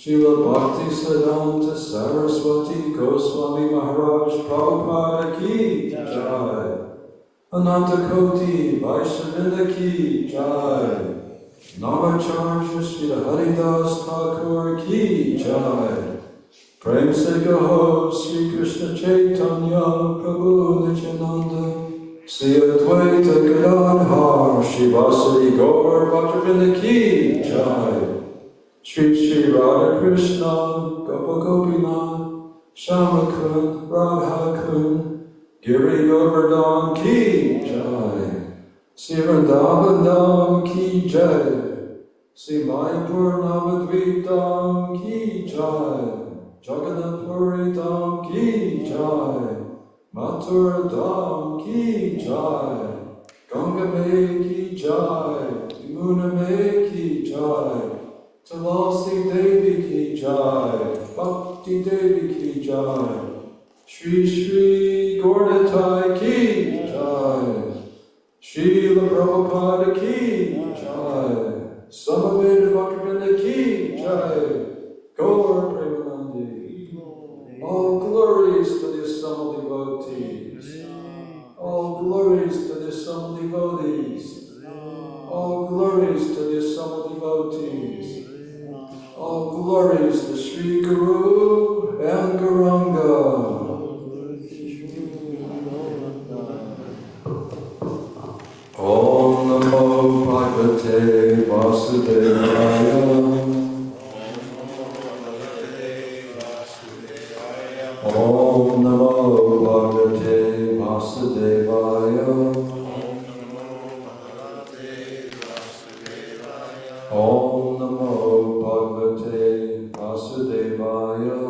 Srila Bhakti Siddhanta Saraswati Goswami Maharaj Prabhupada Ki Jai. Ananta Koti Vaishnavinda Ki Jai. Namacharya Srila Haridas Thakur Ki Jai. Prem Se Gaho Sri Krishna Chaitanya Prabhu Nityananda Sri Advaita Gadadhar Shivasari Gaur Bhaktivinoda Ki Jai. Shri Shri Radha Krishna Gopa Gopinath Shama Kun Radha Kun Giri Govardhan Ki Jai. Sri Vrindavan Dham Ki Jai. Sri Mayapur Navadvip Dham Ki Jai. Jagannath Puri Dham Ki Jai. Mathura Dham Ki Jai. Ganga Mai Ki Jai. Yamuna Mai Ki Jai. Tulasi Devi Ki Jai. Bhakti Devi Ki Jai. Shri Shri Gauratai Ki Jai. Srila Prabhupada Ki Jai. Samaveda Bhaktivinoda Ki Jai. Gaur Premanandi. All glories to the assembled devotees. All glories to the assembled devotees. All glories to the assembled devotees. All glories to Sri Guru and Gauranga. Om Namo Bhagavate Vasudevaya. Om Namo Bhagavate Vasudevaya. Om Namo Bhagavate Vasudevaya.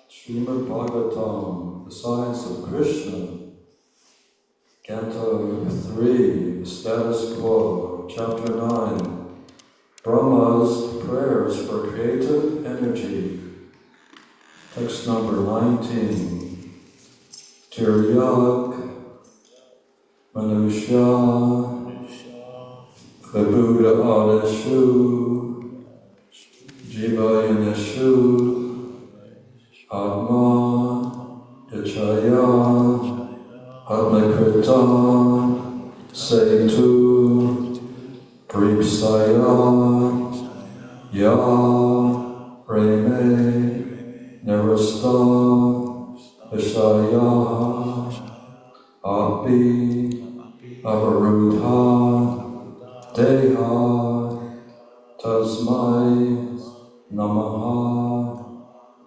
Srimad Bhagavatam, the Science of Krishna, Canto 3, Status Quo, Chapter 9, Brahma's Prayers for Creative Energy, text number 19. Tiryak, Manusha, Vibuddha Adeshu, Jiva Yaneshu, Atma, Ichaya, Atmakrita, Setu, Pripsaya, Ya, Reme, Nirasta, Vishaya, Api, Avarudha, Deha, Tasmai, Namaha,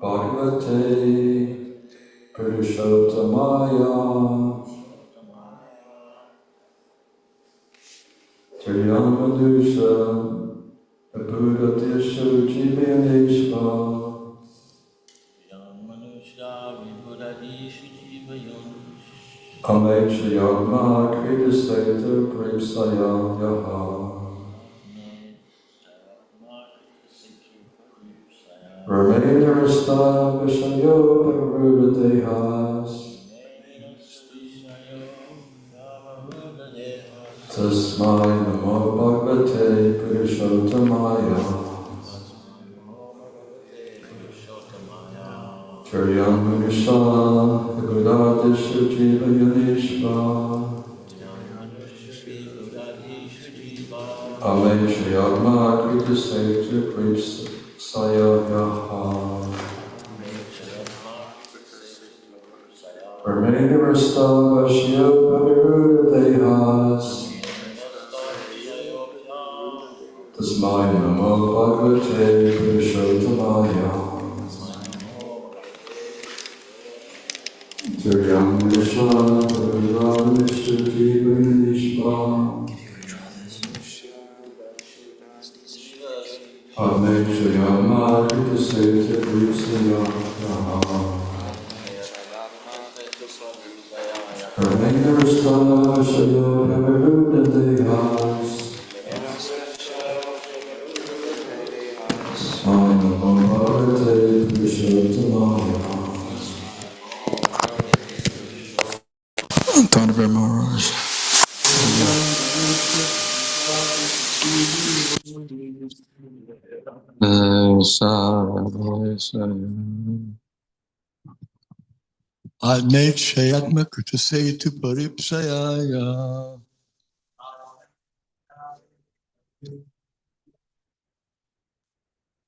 Bhagavate, Purushottamaya, Triyamadusha, Buddhatisha, Jivaneshva, Amechayagma, Kritaseta, Pripsaya, Yaha. Ramainarasta, Vishayo, Paruda Dehas, Tasmai Namo Bhagavate Purushottamaya. Charyamanusha, Buddhadisha Jiva Yanishva, Amechayagma Kritaseta Pripsaya Yaha. Ramainarasta, Vishayo, Paruda Dehas, Tasmai Namo Bhagavate Purushottamaya. Tiryamanusha, Buddhadisha Jiva Yanishva, Amechayagma Kritaseta Pripsaya Yaha. Ramainarasta, Vishayo, Paruda Dehas, Bhagavate Purushottamaya. Thunderbird Maharaj. Adnechayatma Kritasetu Paripsayaya.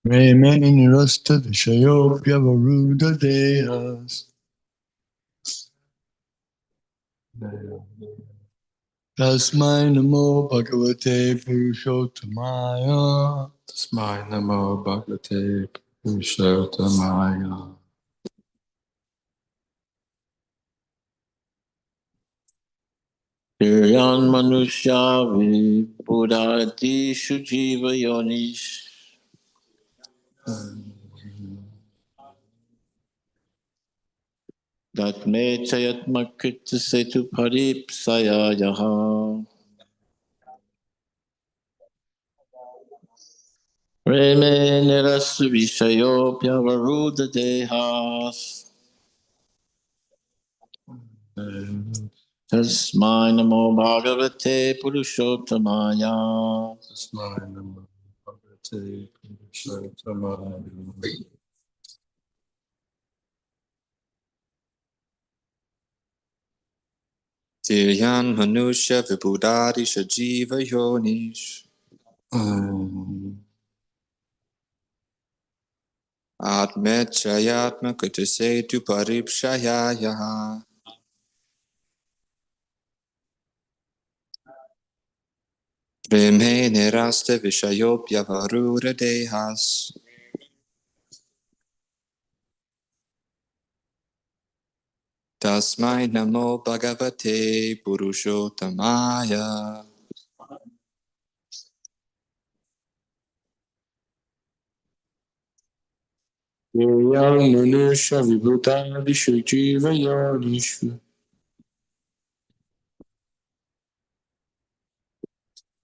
Remeni Nirasta Vishayopya Varuda Dehas. Tasmai Namo Bhagavate Purushottamaya. Tasmai Namo Bhagavate Purushottamaya. Tiryan Manusha Buddhati Shujiva Yonish Datme Chayat Makrita Setu Paripsaya Yaha Reme Nerasu Vishayopya Varuda Dehas Tasmai Namo Bhagavate Purushottamaya Tasmai Namo Bhagavate Purushottamaya. Tiryan Manusha Vibhudari Shajiva Yonish Atmet Chayatma Kutasetu Paripshayaya Brahme Nirasta Vishayopya Varura Dehas Tasmai namo bhagavate purushottamaya. Yang manusha vibhutadishu jiva yonishu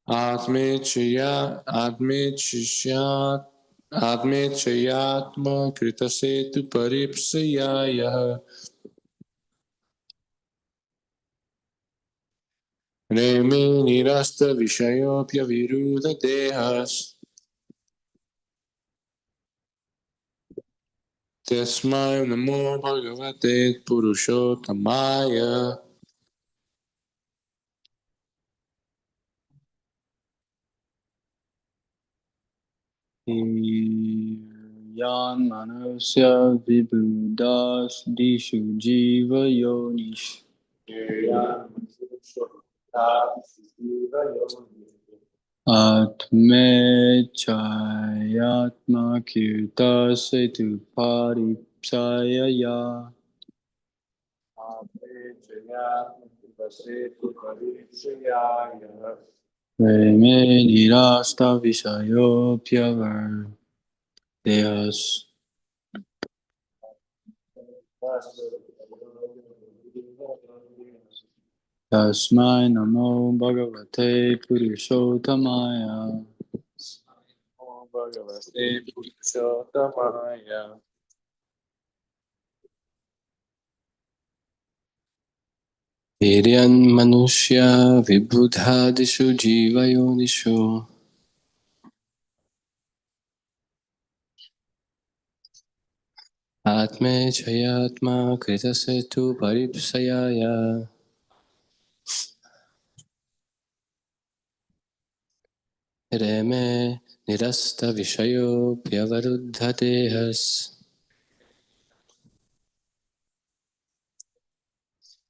Atmechayatma kritasetu paripsayaya Reme nirasta vishayopya viruda dehas Tasmai namo bhagavate purushottamaya Yan manusya vibhudas dishu jiva yonish. Atme chayatma kirta setu paripsaya. Reme nirasta visayo pyavar deas. Tasmai namo bhagavate purushottamaya. Bhagavate purushottamaya Hiryan manusya vibhudhadishu jiva yonishu Atme chayatma kritasetu paripsayaya Reme nirasta vishayo pyavarudhatehas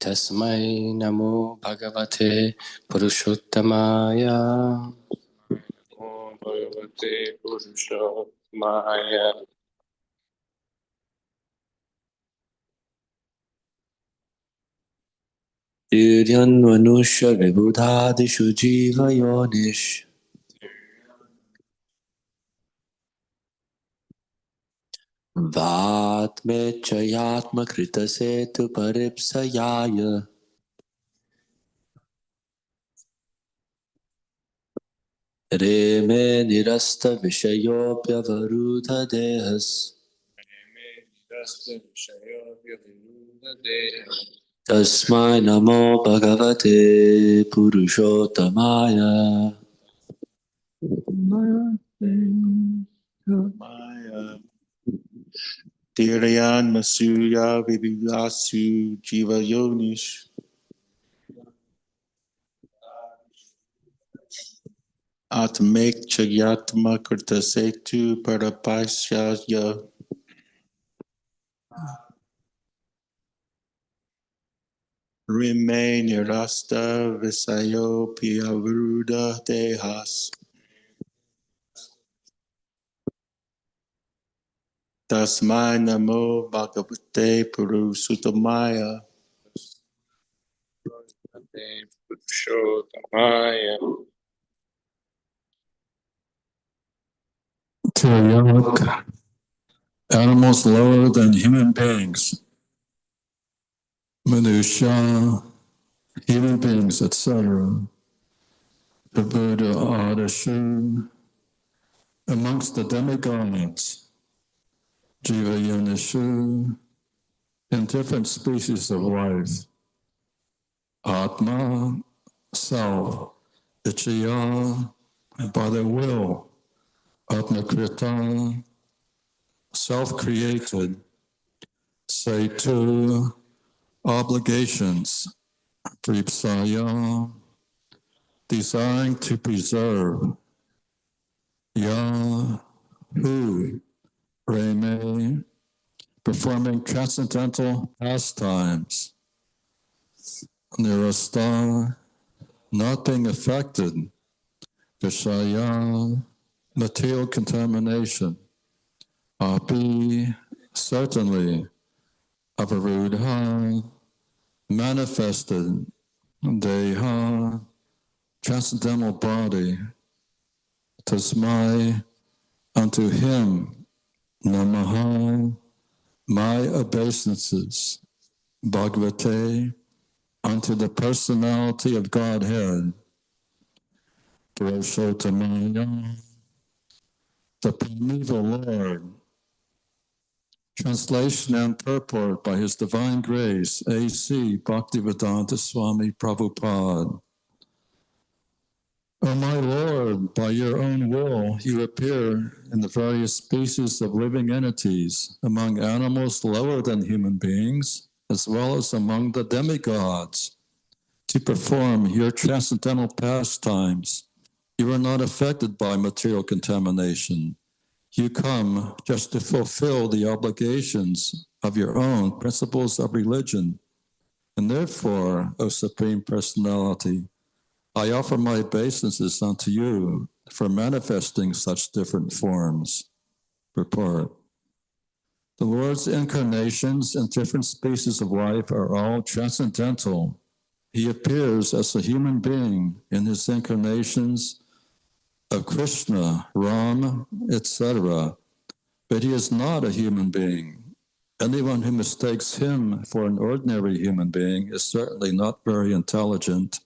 Tasmai namo bhagavate purushottamaya Namo bhagavate purushottamaya Hiryan manusya vibhudhadishu jiva yonish Vatme chayatma kritasetu paripsayaya Reme nirasta vishayopyavarudha dehas Tasmai namo bhagavate purushottamaya Maya. Dhirayan Masuya Vivilasu Jiva Yonish. Atmek Chagyatma Kurtasetu Parapasyaya. Rime Nirasta Visayo Piyavuruda Dehas. Tasmai Namo Bhagavate Purusuttamaya. Tiryak, animals lower than human beings, Manusha, human beings, etc. The Buddha Adashu, amongst the demigods, Jiva Yanishu, in different species of life, Atma, self, Ichaya, by their will, Atmakrita, self-created, Setu, obligations, Pripsaya, desiring to preserve, Ya, who, Reme, performing transcendental pastimes, Nirasta, not being affected, Vishaya, material contamination, Api, certainly, Avarudha, manifested Deha, transcendental body, Tasmai, unto him, Namaha, my obeisances, Bhagavate, unto the personality of Godhead, Purushottamaya, the primeval Lord. Translation and purport by His Divine Grace, A.C. Bhaktivedanta Swami Prabhupada. O my Lord, by your own will, you appear in the various species of living entities, among animals lower than human beings, as well as among the demigods, to perform your transcendental pastimes. You are not affected by material contamination. You come just to fulfill the obligations of your own principles of religion. And therefore, O Supreme Personality, I offer my obeisances unto you for manifesting such different forms. Purport. The Lord's incarnations and different species of life are all transcendental. He appears as a human being in his incarnations of Krishna, Ram, etc., but he is not a human being. Anyone who mistakes him for an ordinary human being is certainly not very intelligent,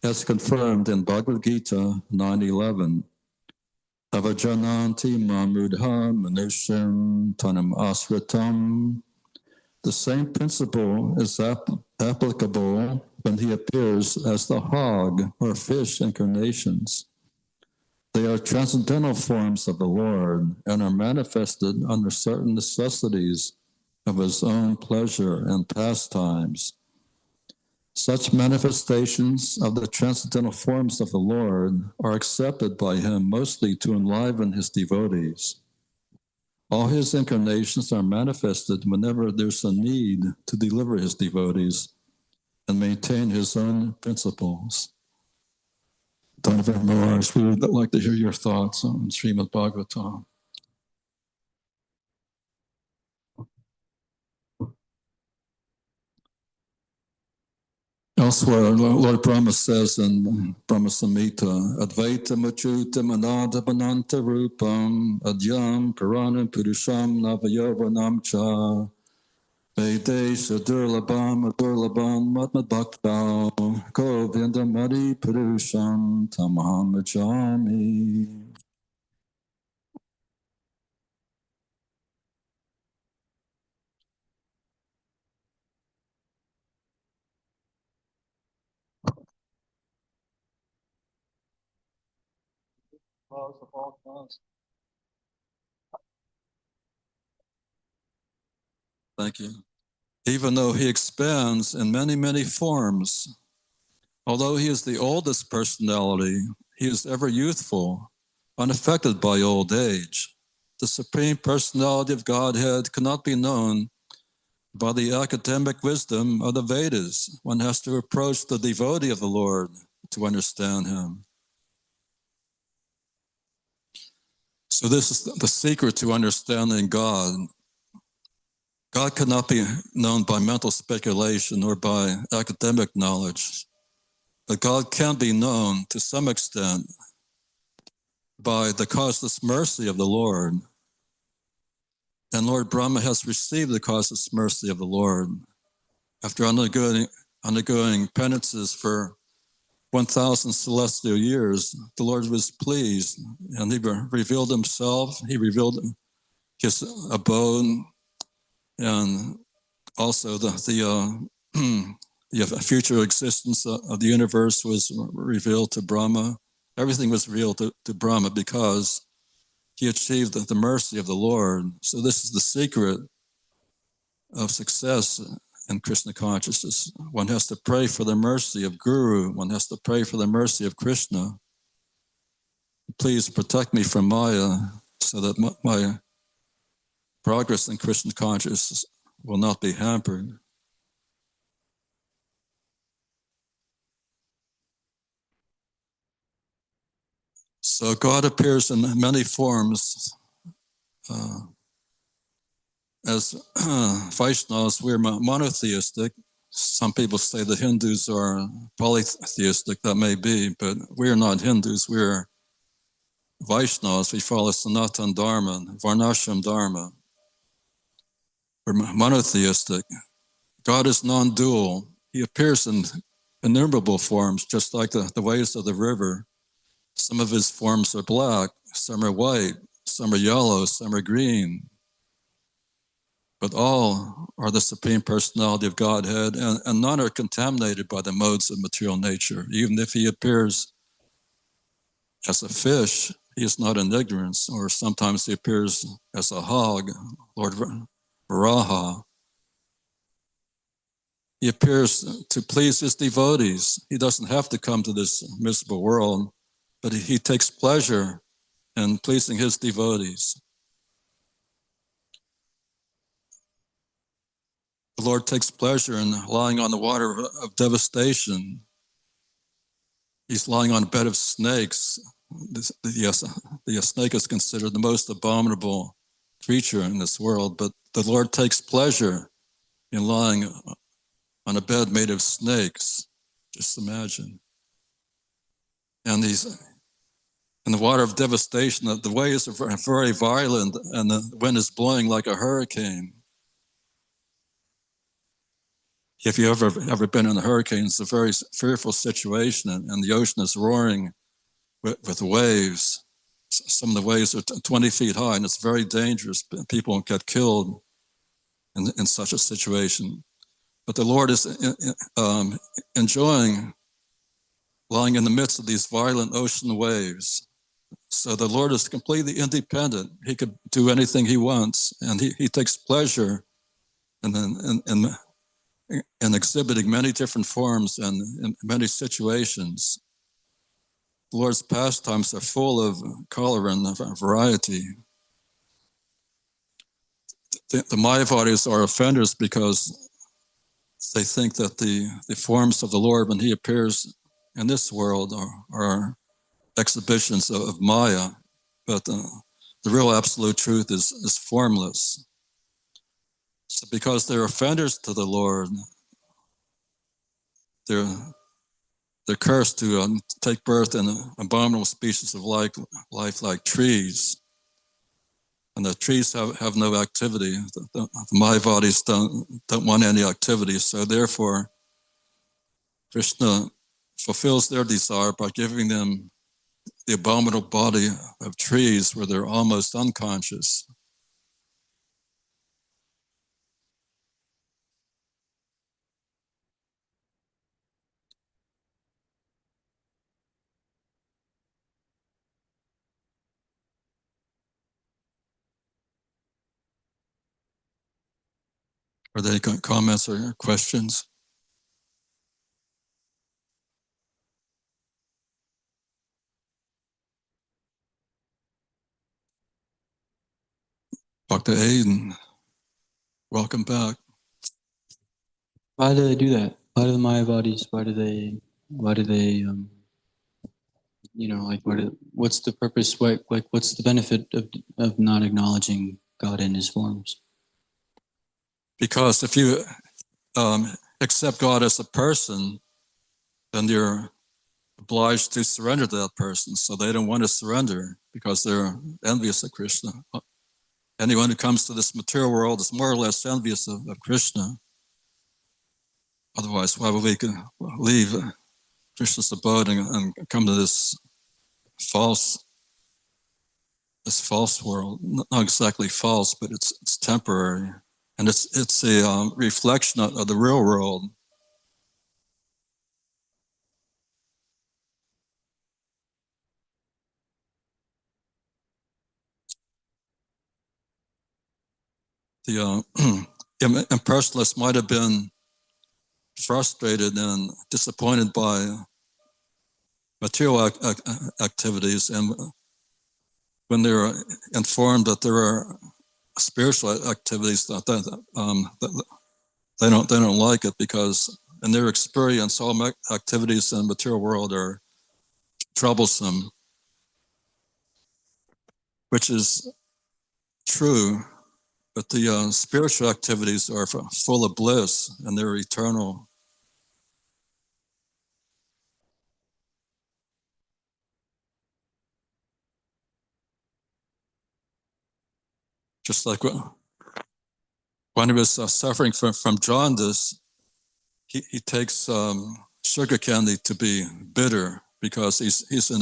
as confirmed in Bhagavad Gita 9:11. Avajananti mamudha manusham tanam asritam. The same principle is applicable when he appears as the hog or fish incarnations. They are transcendental forms of the Lord and are manifested under certain necessities of his own pleasure and pastimes. Such manifestations of the transcendental forms of the Lord are accepted by him mostly to enliven his devotees. All his incarnations are manifested whenever there's a need to deliver his devotees and maintain his own principles. Donovan Morris, we would like to hear your thoughts on Srimad Bhagavatam. Elsewhere, Lord Brahma says in Brahma Samhita, Advaita Machutam Anada Bananta Rupam Adyam Puranam Purusham Navayovanam Cha Vedesha Durlabam Adurlabam Matmad Bhaktao Govindamadi Purusham Tamaham Bhajami. Thank you. Even though he expands in many, many forms, although he is the oldest personality, he is ever youthful, unaffected by old age. The Supreme Personality of Godhead cannot be known by the academic wisdom of the Vedas. One has to approach the devotee of the Lord to understand him. So this is the secret to understanding God. God cannot be known by mental speculation or by academic knowledge, but God can be known to some extent by the causeless mercy of the Lord. And Lord Brahma has received the causeless mercy of the Lord. After undergoing penances for 1,000 celestial years, the Lord was pleased, and he revealed himself. He revealed his abode, and also the future existence of the universe was revealed to Brahma. Everything was revealed to Brahma because he achieved the mercy of the Lord. So this is the secret of success in Krishna consciousness. One has to pray for the mercy of Guru. One has to pray for the mercy of Krishna. Please protect me from Maya so that my progress in Krishna consciousness will not be hampered. So God appears in many forms. As Vaishnavas, we're monotheistic. some people say the Hindus are polytheistic. That may be, but we are not Hindus. We are Vaishnavas. We follow Sanatana Dharma, Varnashram Dharma. We're monotheistic. God is non-dual. He appears in innumerable forms, just like the waves of the river. Some of his forms are black, some are white, some are yellow, some are green. But all are the Supreme Personality of Godhead, and none are contaminated by the modes of material nature. Even if he appears as a fish, he is not in ignorance, or sometimes he appears as a hog, Lord Varaha. He appears to please his devotees. He doesn't have to come to this miserable world, but he takes pleasure in pleasing his devotees. The Lord takes pleasure in lying on the water of devastation. He's lying on a bed of snakes. The snake is considered the most abominable creature in this world, but the Lord takes pleasure in lying on a bed made of snakes. Just imagine. And he's in the water of devastation. The waves are very violent, and the wind is blowing like a hurricane. If you've ever been in a hurricane, it's a very fearful situation, and the ocean is roaring with waves. Some of the waves are 20 feet high, and it's very dangerous. People get killed in such a situation. But the Lord is enjoying lying in the midst of these violent ocean waves. So the Lord is completely independent. He could do anything he wants, and he takes pleasure in exhibiting many different forms and in many situations. The Lord's pastimes are full of color and variety. The Mayavadis are offenders because they think that the forms of the Lord, when he appears in this world, are exhibitions of Maya, but the real absolute truth is formless. So because they're offenders to the Lord, they're cursed to take birth in abominable species of life like trees. And the trees have no activity. The Mayavadis don't want any activity. So therefore, Krishna fulfills their desire by giving them the abominable body of trees where they're almost unconscious. Are there any comments or questions? Dr. Aiden, welcome back. Why do they do that? Why do the Mayavadis, why do they, what's the purpose, what's the benefit of not acknowledging God in his forms? Because if you accept God as a person, then you're obliged to surrender to that person. So they don't want to surrender because they're envious of Krishna. Anyone who comes to this material world is more or less envious of Krishna. Otherwise, why would we leave Krishna's abode and come to this false world? Not exactly false, but it's temporary, and it's a reflection of the real world. The impersonalists might have been frustrated and disappointed by material activities, and when they're informed that there are spiritual activities that they don't like it, because in their experience all activities in the material world are troublesome, which is true, but the spiritual activities are full of bliss and they're eternal. Just like when he was suffering from jaundice, he takes sugar candy to be bitter because he's in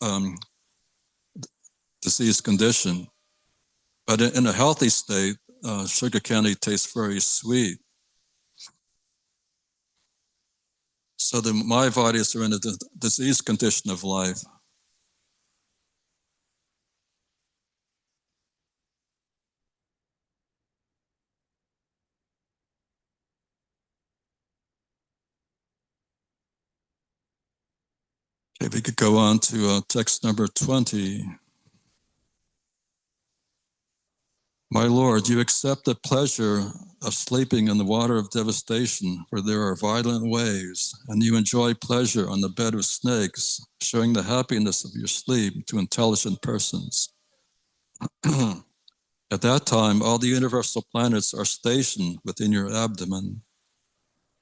a disease condition. But in a healthy state, sugar candy tastes very sweet. So the Mayavadis are in a disease condition of life. Okay, we could go on to text number 20. My Lord, you accept the pleasure of sleeping in the water of devastation where there are violent waves, and you enjoy pleasure on the bed of snakes, showing the happiness of your sleep to intelligent persons. At that time, all the universal planets are stationed within your abdomen.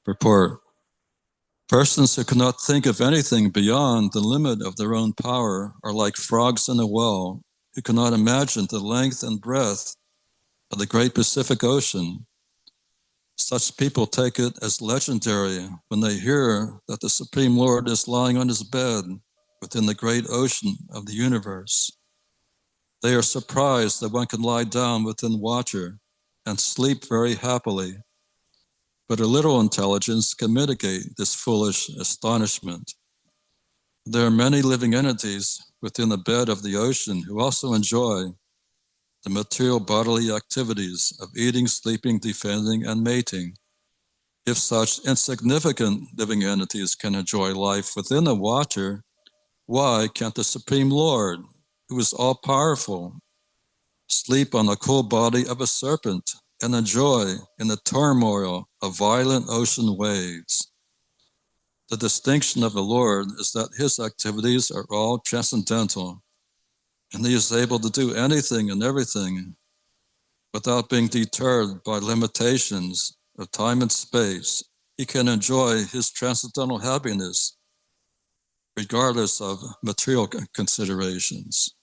Purport. Persons who cannot think of anything beyond the limit of their own power are like frogs in a well, who cannot imagine the length and breadth of the great Pacific Ocean. Such people take it as legendary when they hear that the Supreme Lord is lying on his bed within the great ocean of the universe. They are surprised that one can lie down within water and sleep very happily. But a little intelligence can mitigate this foolish astonishment. There are many living entities within the bed of the ocean who also enjoy the material bodily activities of eating, sleeping, defending, and mating. If such insignificant living entities can enjoy life within the water, why can't the Supreme Lord, who is all-powerful, sleep on the cool body of a serpent and enjoy in the turmoil of violent ocean waves? The distinction of the Lord is that his activities are all transcendental, and he is able to do anything and everything without being deterred by limitations of time and space. He can enjoy his transcendental happiness regardless of material considerations.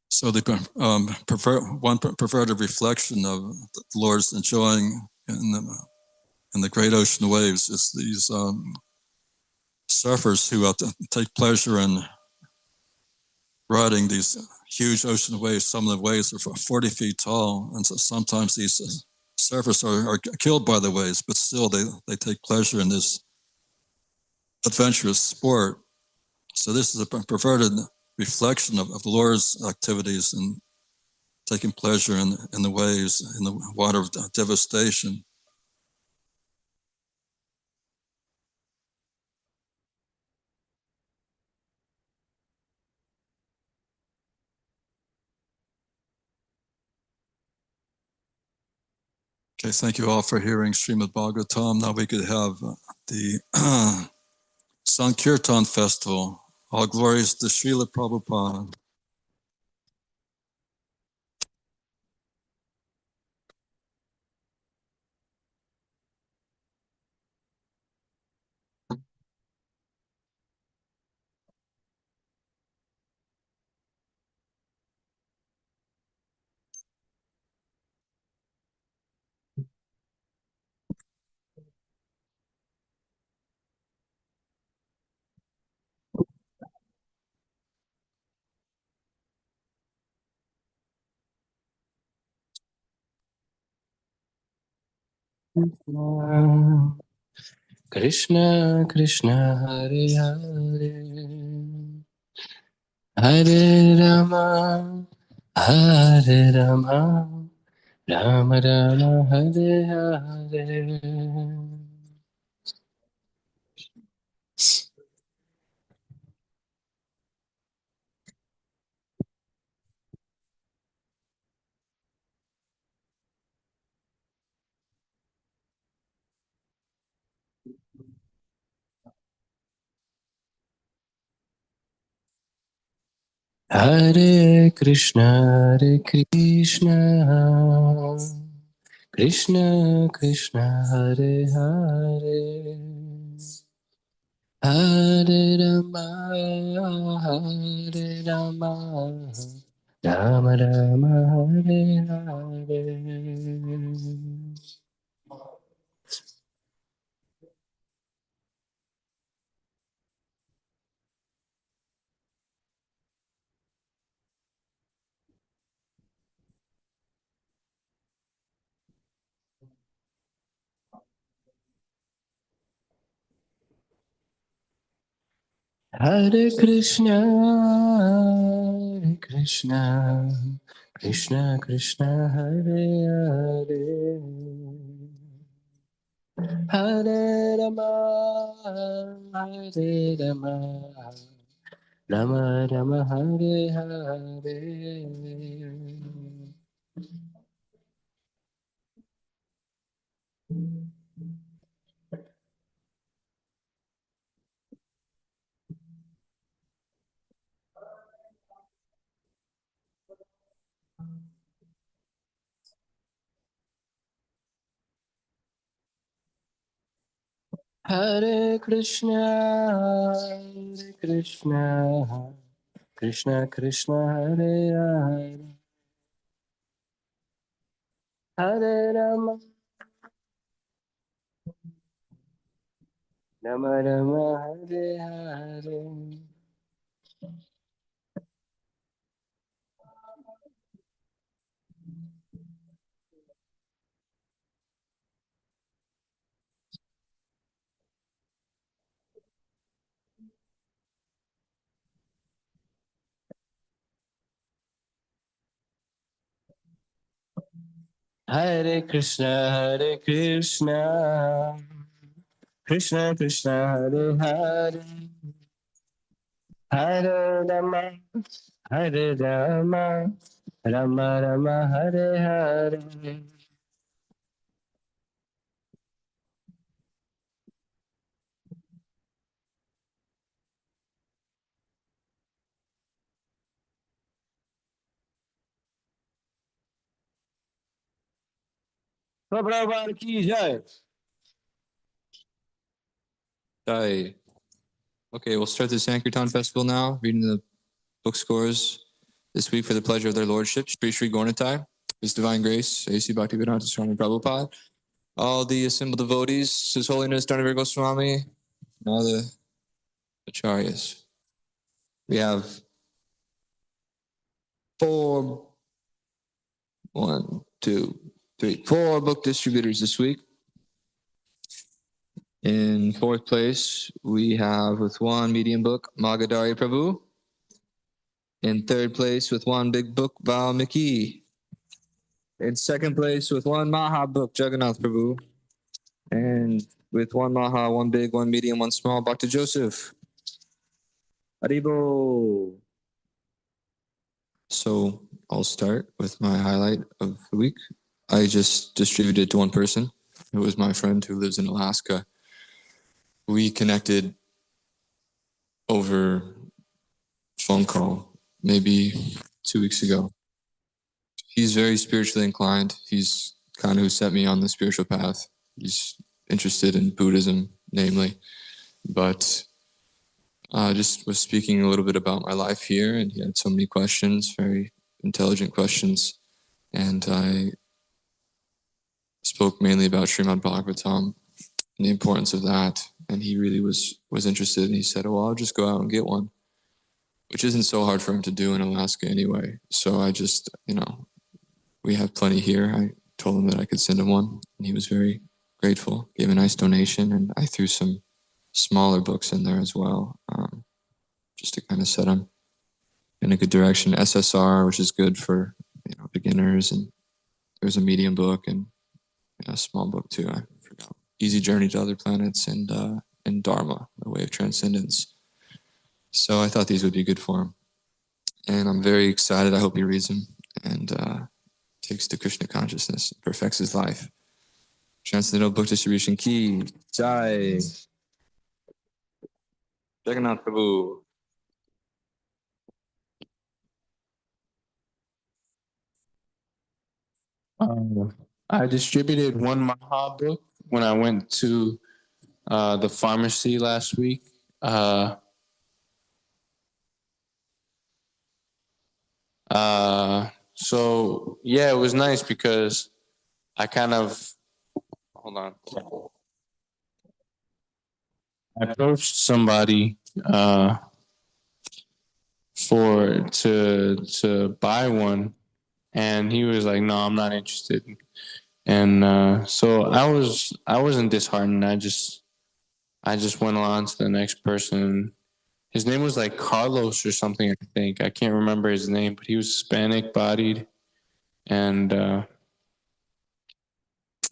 So the perverted reflection of the Lord's enjoying in the great ocean waves is these surfers who take pleasure in riding these huge ocean waves. Some of the waves are 40 feet tall, and so sometimes these surfers are killed by the waves, but still they take pleasure in this adventurous sport. So this is a perverted reflection of the Lord's activities and taking pleasure in the waves, in the water of devastation. Okay, thank you all for hearing Srimad Bhagavatam. Now we could have the Sankirtan Festival. All glories to Srila Prabhupada. Krishna Krishna Hare Hare Hare Rama Hare Rama Rama Rama Hare Hare. Hare Krishna, Krishna Krishna, Hare Hare, Hare Rama, Hare Rama, Rama Rama, Hare Hare. Hare Krishna, Krishna Krishna, Hare Hare, Hare Rama, Hare Rama, Rama Rama, Hare Hare. Hare Krishna, Krishna Krishna, Hare Hare, Hare Rama, Rama Rama, Hare Hare. Hare Krishna, Krishna Krishna, Hare Hare, Hare Rama, Hare Rama, Rama Rama, Hare Hare. Prabhupada ki jai. Jai. Okay, we'll start the Sankirtan Festival now, reading the book scores this week for the pleasure of their lordship, Sri Sri Gornatai, His Divine Grace, A.C. Bhaktivedanta Swami Prabhupada, all the assembled devotees, His Holiness Dhanavir Goswami, and all the acharyas. We have four book distributors this week. In fourth place, we have with one medium book, Magadari Prabhu. In third place, with one big book, Valmiki. In second place, with one Maha book, Jagannath Prabhu. And with one Maha, one big, one medium, one small, Bhakta Joseph. Haribo. So I'll start with my highlight of the week. I just distributed it to one person. It was my friend who lives in Alaska. We connected over phone call maybe 2 weeks ago. He's very spiritually inclined. He's kind of who set me on the spiritual path. He's interested in Buddhism, namely, but just was speaking a little bit about my life here, and he had so many questions, very intelligent questions, and I spoke mainly about Srimad Bhagavatam and the importance of that, and he really was interested, and he said, "Oh, I'll just go out and get one," which isn't so hard for him to do in Alaska anyway. So I just, we have plenty here. I told him that I could send him one, and he was very grateful, gave a nice donation, and I threw some smaller books in there as well, just to kind of set him in a good direction. SSR, which is good for beginners, and there's a medium book and a small book too. I forgot. Easy Journey to Other Planets and Dharma, The Way of Transcendence. So I thought these would be good for him, and I'm very excited. I hope he reads them and takes to Krishna consciousness, perfects his life. Transcendental Book Distribution Key, Jai. Jagannath Prabhu. I distributed one Maha book when I went to the pharmacy last week. So yeah, it was nice because I kind of, hold on. I approached somebody to buy one, and he was like, "No, I'm not interested." And so I wasn't disheartened. I just went on to the next person. His name was like Carlos or something, I think. I can't remember his name, but he was Hispanic bodied. And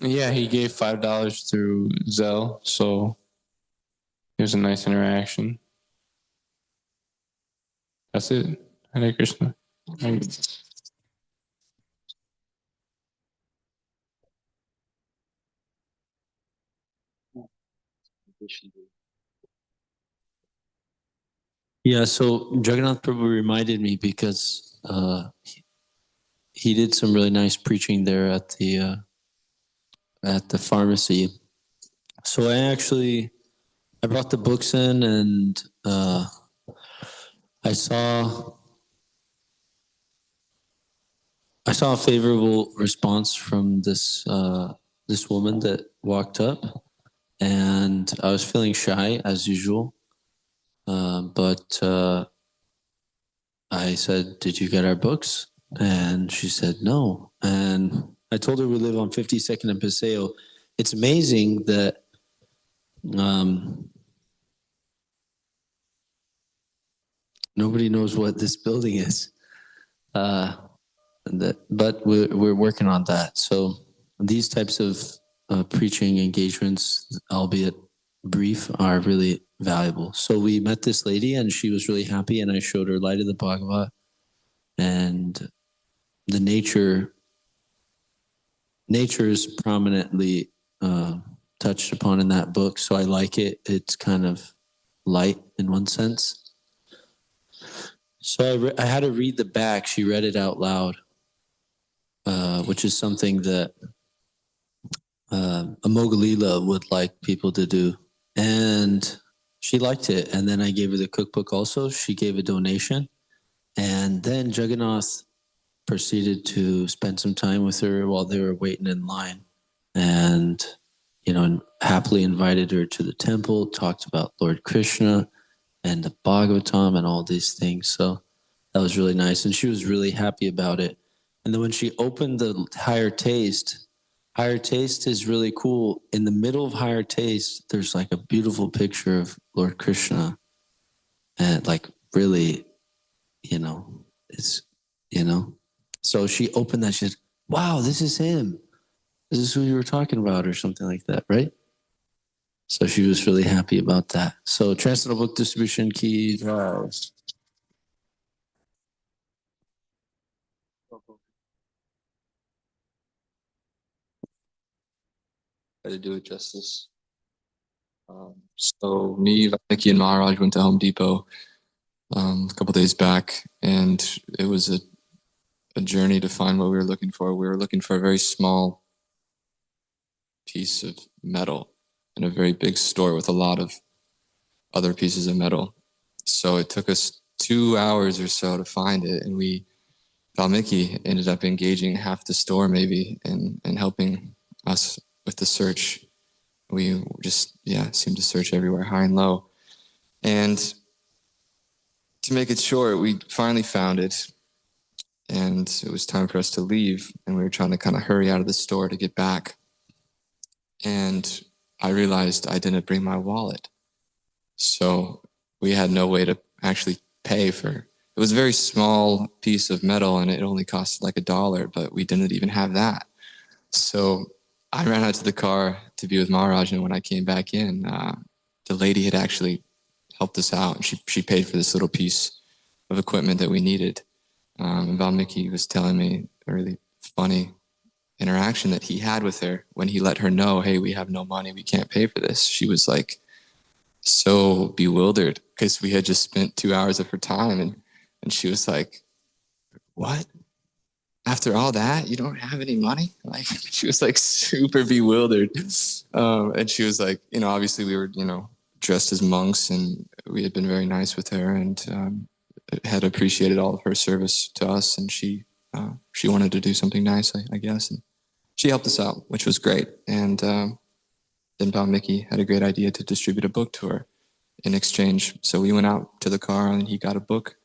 yeah, he gave $5 through Zelle. So it was a nice interaction. That's it. Hare Krishna. Yeah, so Jagannath Prabhu reminded me because he did some really nice preaching there at the pharmacy. So I brought the books in, and I saw a favorable response from this woman that walked up, and I was feeling shy as usual. But I said, "Did you get our books?" And she said, "No." And I told her we live on 52nd and Paseo. It's amazing that nobody knows what this building is. But we're working on that. So these types of preaching engagements, albeit brief, are really valuable. So we met this lady, and she was really happy, and I showed her Light of the Bhagavat, and the nature is prominently touched upon in that book. So I like it. It's kind of light in one sense. So I had to read the back. She read it out loud, which is something that a Mogalila would like people to do. And she liked it. And then I gave her the cookbook also. She gave a donation. And then Jagannath proceeded to spend some time with her while they were waiting in line. And, happily invited her to the temple, talked about Lord Krishna and the Bhagavatam and all these things. So that was really nice. And she was really happy about it. And then when she opened the Higher Taste is really cool. In the middle of Higher Taste, there's like a beautiful picture of Lord Krishna. And like really, it's, so she opened that, she said, "Wow, this is him. This is who you were talking about," or something like that, right? So she was really happy about that. So Transcendental Book Distribution Key. How to do it justice. So me, Vicky, and Maharaj went to Home Depot a couple days back, and it was a journey to find what we were looking for. We were looking for a very small piece of metal in a very big store with a lot of other pieces of metal. So it took us 2 hours or so to find it, and Valmiki ended up engaging half the store maybe and helping us with the search. We just seemed to search everywhere, high and low. And to make it short, we finally found it, and it was time for us to leave, and we were trying to kind of hurry out of the store to get back. And I realized I didn't bring my wallet. So we had no way to actually pay for it. It was a very small piece of metal, and it only cost like $1, but we didn't even have that. So I ran out to the car to be with Maharaj, and when I came back in, the lady had actually helped us out. She paid for this little piece of equipment that we needed. And Valmiki was telling me a really funny interaction that he had with her when he let her know, "Hey, we have no money, we can't pay for this." She was like so bewildered because we had just spent 2 hours of her time, and she was like, "What?" after all that, you don't have any money? Like, she was like super bewildered. And she was like, obviously we were, dressed as monks, and we had been very nice with her, and had appreciated all of her service to us. And she wanted to do something nice, I guess. And she helped us out, which was great. And then Bob Mickey had a great idea to distribute a book to her in exchange. So we went out to the car, and he got a book,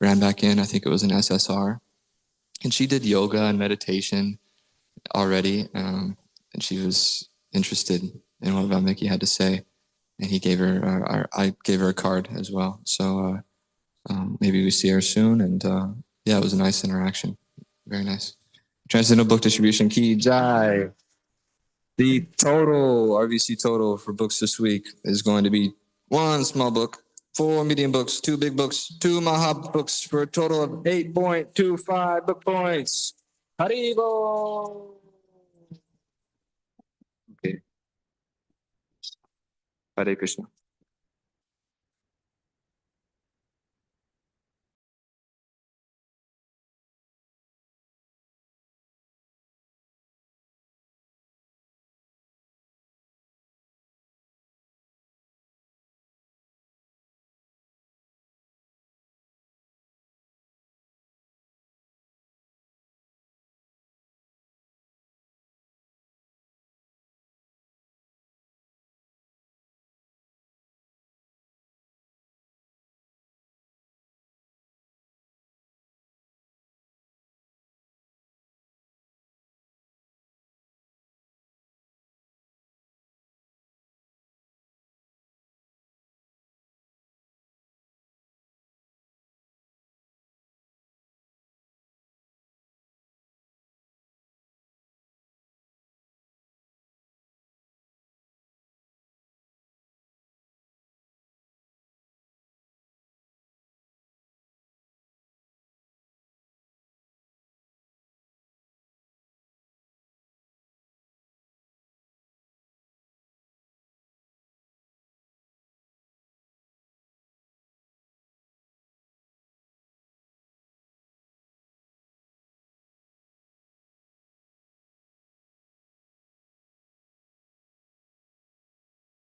ran back in. I think it was an SSR. And she did yoga and meditation already. And she was interested in what Bob Mickey had to say. And he gave her, I gave her a card as well. So maybe we see her soon. And yeah, it was a nice interaction. Very nice. Transcendental Book Distribution, Ki Jai. The total, RVC total for books this week is going to be 1 small book, 4 medium books, 2 big books, 2 Maha books, for a total of 8.25 book points. Haribo! Okay. Hare Krishna.